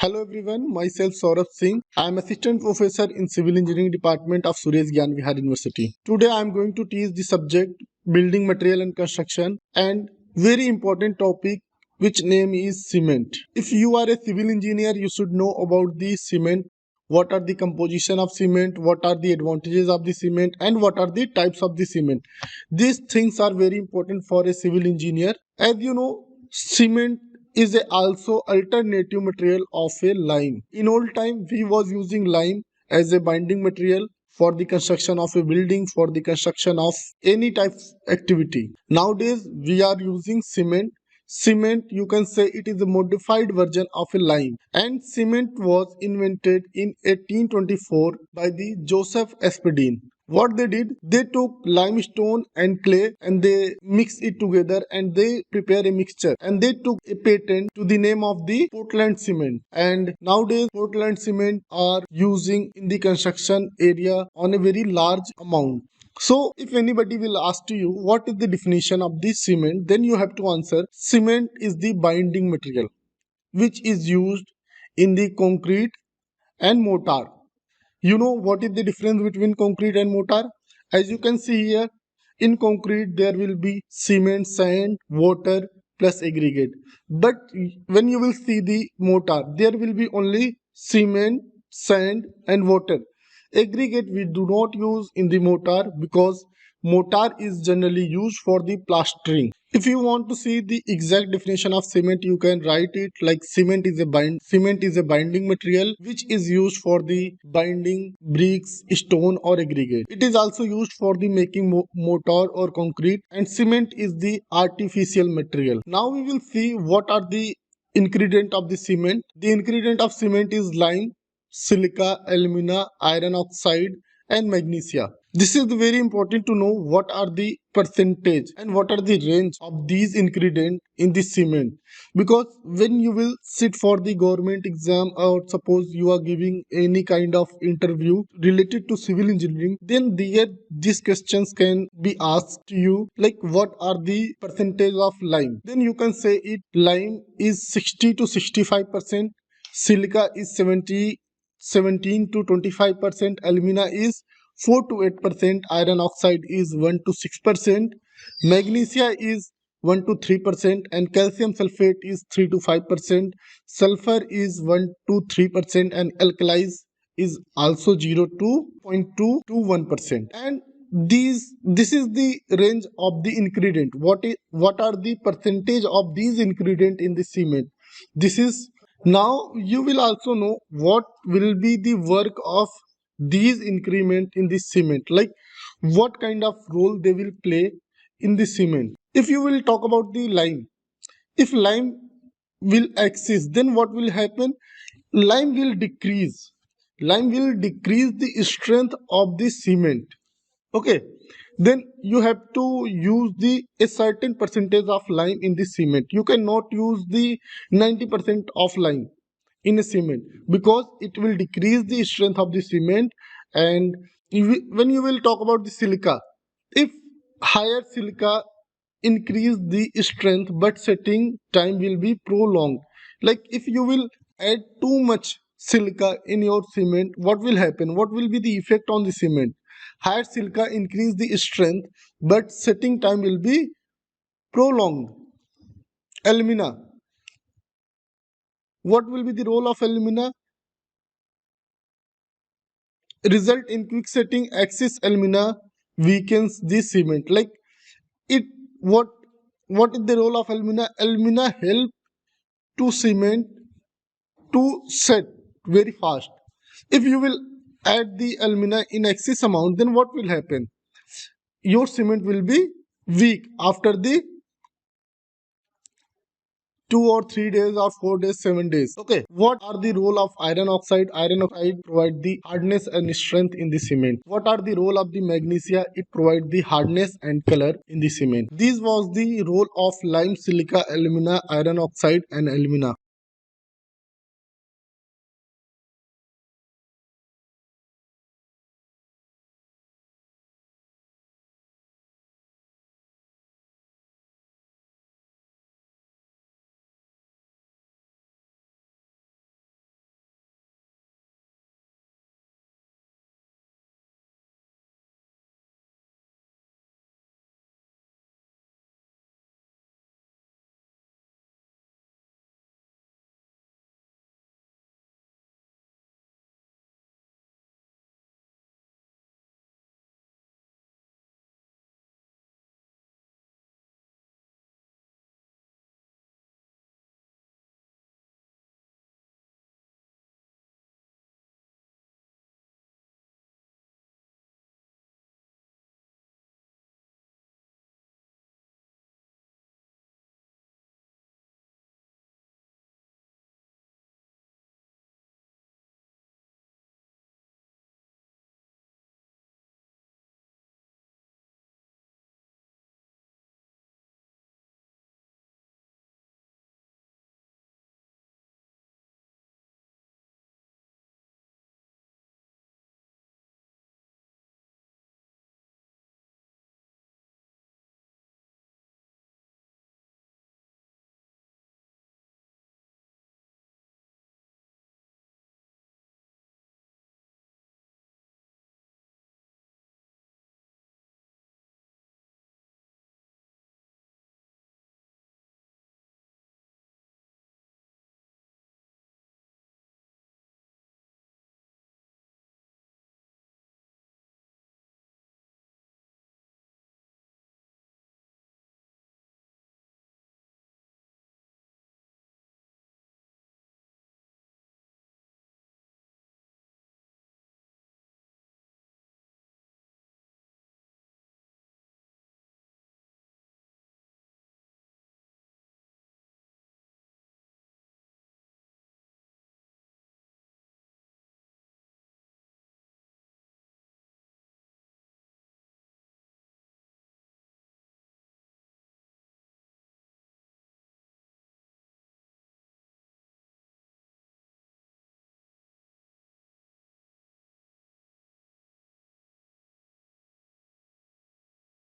Hello everyone, myself Saurabh Singh. I am Assistant Professor in Civil Engineering Department of Suresh Gyan Vihar University. Today I am going to teach the subject Building Material and Construction and very important topic which name is cement. If you are a civil engineer, you should know about the cement. What are the composition of cement, what are the advantages of the cement and what are the types of the cement. These things are very important for a civil engineer. As you know, cement is also alternative material of a lime. In old time, we was using lime as a binding material for the construction of a building, for the construction of any type of activity. Nowadays, we are using cement. Cement, you can say it is a modified version of a lime. And cement was invented in 1824 by the Joseph Aspdin. What they did, they took limestone and clay and they mix it together and they prepare a mixture and they took a patent to the name of the Portland cement. And nowadays Portland cement are using in the construction area on a very large amount. So if anybody will ask to you what is the definition of the cement, then you have to answer cement is the binding material which is used in the concrete and mortar. You know what is the difference between concrete and mortar? As you can see here, in concrete there will be cement, sand, water plus aggregate. But when you will see the mortar, there will be only cement, sand and water. Aggregate we do not use in the mortar because mortar is generally used for the plastering. If you want to see the exact definition of cement, you can write it like cement is a binding material which is used for the binding bricks, stone or aggregate. It is also used for the making mortar or concrete, and cement is the artificial material. Now we will see what are the ingredient of the cement. The ingredient of cement is lime, silica, alumina, iron oxide and magnesia. This is very important to know what are the percentage and what are the range of these ingredients in the cement, because when you will sit for the government exam or suppose you are giving any kind of interview related to civil engineering, then there these questions can be asked to you like what are the percentage of lime. Then you can say it lime is 60 to 65%, silica is 17 to 25%, alumina is 4 to 8%, iron oxide is 1 to 6%, magnesia is 1 to 3%, and calcium sulfate is 3 to 5%, sulfur is 1 to 3%, and alkalis is also 0 to 0.2 to 1%. And this is the range of the ingredient. What are the percentage of these ingredient in the cement? This is. Now you will also know what will be the work of these increment in the cement, like what kind of role they will play in the cement. If you will talk about the lime, if lime will exist, then what will happen? Lime will decrease. Lime will decrease the strength of the cement. Okay, then you have to use the a certain percentage of lime in the cement. You cannot use the 90% of lime in a cement because it will decrease the strength of the cement. And when you will talk about the silica, if higher silica increase the strength but setting time will be prolonged. Like if you will add too much silica in your cement, what will happen? What will be the effect on the cement? Higher silica increase the strength but setting time will be prolonged. Alumina, what will be the role of alumina? Result in quick setting. Excess alumina weakens the cement. Like it, what is the role of alumina? Alumina help to cement to set very fast. If you will add the alumina in excess amount, then what will happen? Your cement will be weak after the 2 or 3 days or 4 days, 7 days. Okay, what are the role of iron oxide? Iron oxide provide the hardness and strength in the cement. What are the role of the magnesia? It provide the hardness and color in the cement. This was the role of lime, silica, alumina, iron oxide and alumina.